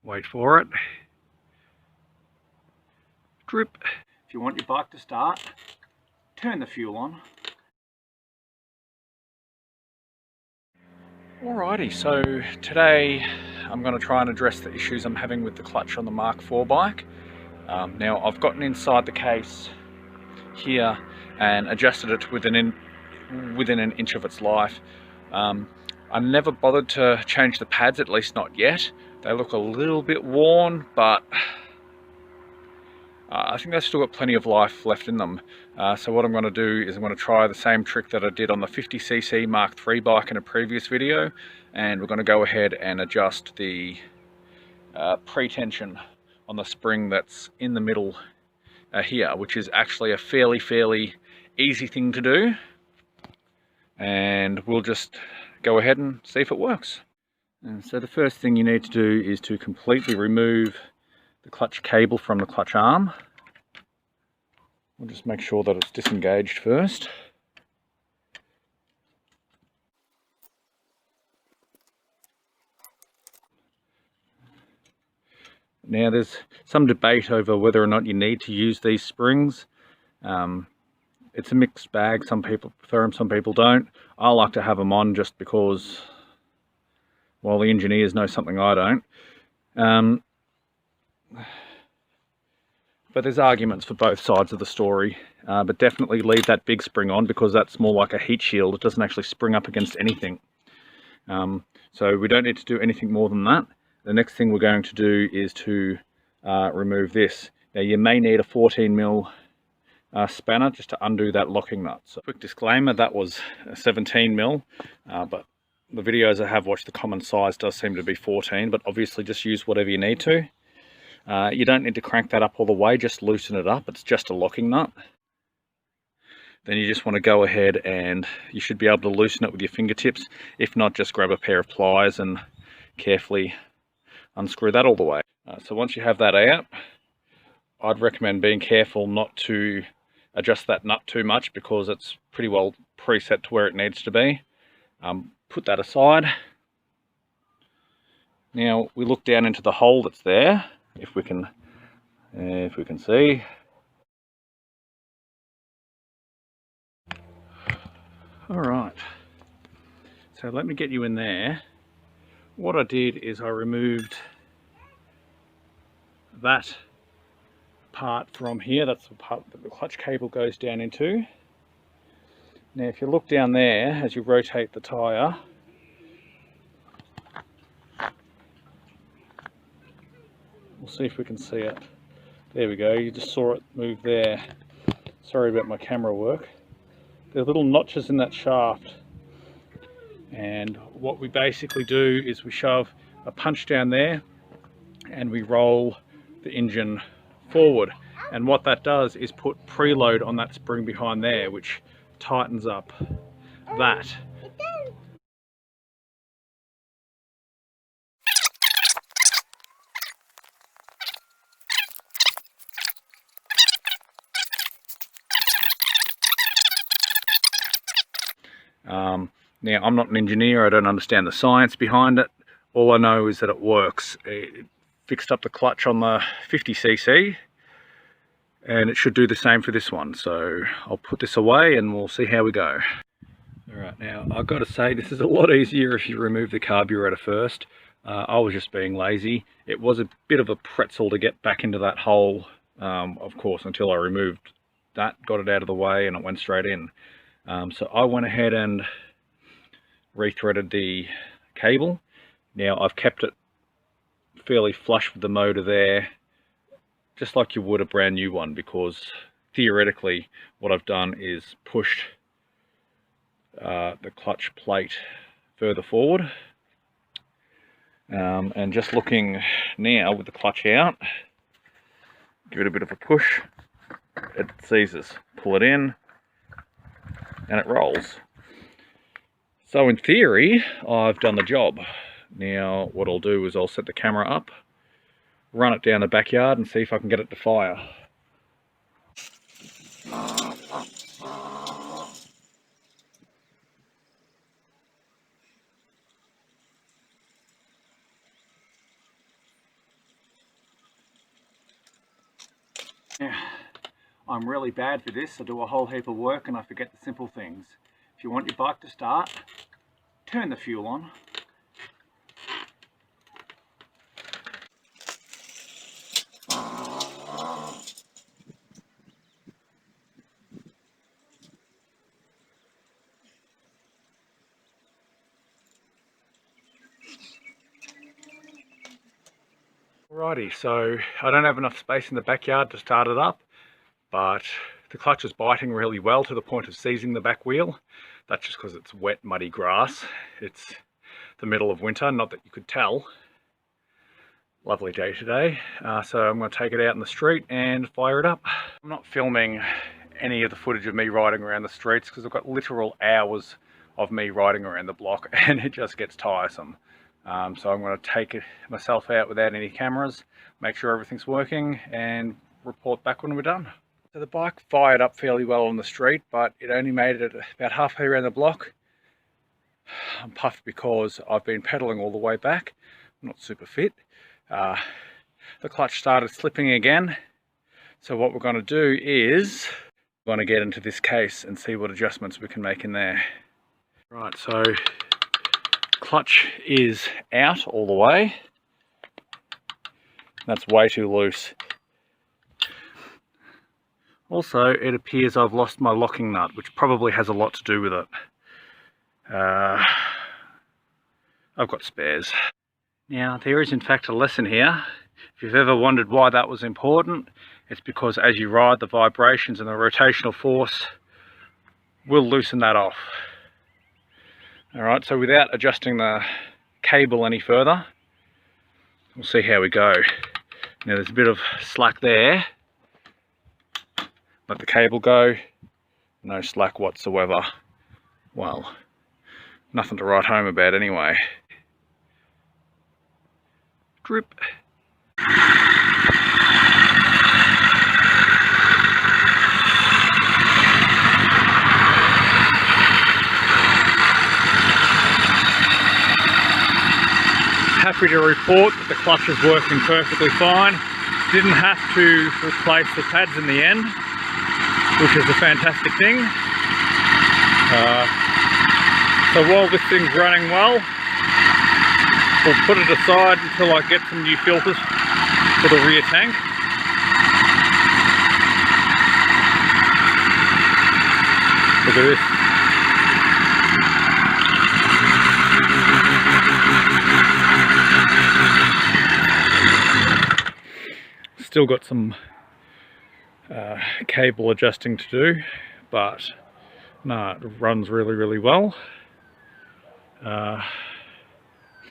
Wait for it. Drip. If you want your bike to start, turn the fuel on. Alrighty, so today I'm going to try and address the issues I'm having with the clutch on the Mark IV bike. Now I've gotten inside the case here and adjusted it within an inch of its life. I never bothered to change the pads, at least not yet. They look a little bit worn, but I think they've still got plenty of life left in them. So what I'm going to do is I'm going to try the same trick that I did on the 50cc Mark III bike in a previous video, and we're going to go ahead and adjust the pre-tension on the spring that's in the middle here, which is actually a fairly easy thing to do, and we'll just go ahead and see if it works. And so the first thing you need to do is to completely remove the clutch cable from the clutch arm. We'll just make sure that it's disengaged first. Now there's some debate over whether or not you need to use these springs. It's a mixed bag. Some people prefer them, some people don't. I like to have them on just because, well, the engineers know something I don't. But there's arguments for both sides of the story. But definitely leave that big spring on, because that's more like a heat shield. It doesn't actually spring up against anything. So we don't need to do anything more than that. The next thing we're going to do is to remove this. Now you may need a 14mm spanner just to undo that locking nut. So quick disclaimer, that was a 17mm, but the videos I have watched, the common size does seem to be 14, but obviously just use whatever you need to. You don't need to crank that up all the way, just loosen it up. It's just a locking nut. Then you just want to go ahead and you should be able to loosen it with your fingertips. If not, just grab a pair of pliers and carefully unscrew that all the way. So once you have that out, I'd recommend being careful not to adjust that nut too much, because it's pretty well preset to where it needs to be. Put that aside. Now we look down into the hole that's there, if we can see. All right, so let me get you in there. What I did is I removed that part from here. That's the part that the clutch cable goes down into. Now if you look down there as you rotate the tyre, we'll see if we can see it. There we go, you just saw it move there. Sorry about my camera work. There are little notches in that shaft, and what we basically do is we shove a punch down there and we roll the engine forward, and what that does is put preload on that spring behind there, which tightens up that. Now I'm not an engineer, I don't understand the science behind it. All I know is that it works. It fixed up the clutch on the 50cc, and it should do the same for this one. So I'll put this away and we'll see how we go. Alright, now I've got to say, this is a lot easier if you remove the carburetor first. I was just being lazy. It was a bit of a pretzel to get back into that hole, of course, until I removed that, got it out of the way, and it went straight in. So I went ahead and rethreaded the cable. Now I've kept it fairly flush with the motor there, just like you would a brand new one, because theoretically what I've done is pushed the clutch plate further forward. And just looking now with the clutch out, give it a bit of a push, it seizes, pull it in, and it rolls. So in theory, I've done the job. Now what I'll do is I'll set the camera up, run it down the backyard and see if I can get it to fire. Yeah, I'm really bad for this. I do a whole heap of work and I forget the simple things. If you want your bike to start, turn the fuel on. Alrighty, so I don't have enough space in the backyard to start it up, but the clutch is biting really well to the point of seizing the back wheel. That's just because it's wet, muddy grass. It's the middle of winter, not that you could tell. Lovely day today. So I'm going to take it out in the street and fire it up. I'm not filming any of the footage of me riding around the streets because I've got literal hours of me riding around the block and it just gets tiresome. So I'm going to take myself out without any cameras, make sure everything's working and report back when we're done. So the bike fired up fairly well on the street, but it only made it about halfway around the block. I'm puffed because I've been pedaling all the way back. I'm not super fit. The clutch started slipping again. So what we're going to do is we're going to get into this case and see what adjustments we can make in there. Right, so clutch is out all the way. That's way too loose. Also, it appears I've lost my locking nut, which probably has a lot to do with it. I've got spares. Now, there is in fact a lesson here. If you've ever wondered why that was important, it's because as you ride, the vibrations and the rotational force will loosen that off. Alright, so without adjusting the cable any further, we'll see how we go. Now there's a bit of slack there. Let the cable go, no slack whatsoever. Well, nothing to write home about anyway. Drip. Happy to report that the clutch is working perfectly fine. Didn't have to replace the pads in the end, which is a fantastic thing. So while this thing's running well, we'll put it aside until I get some new filters for the rear tank. Look at this. Still got some cable adjusting to do, but no, it runs really well.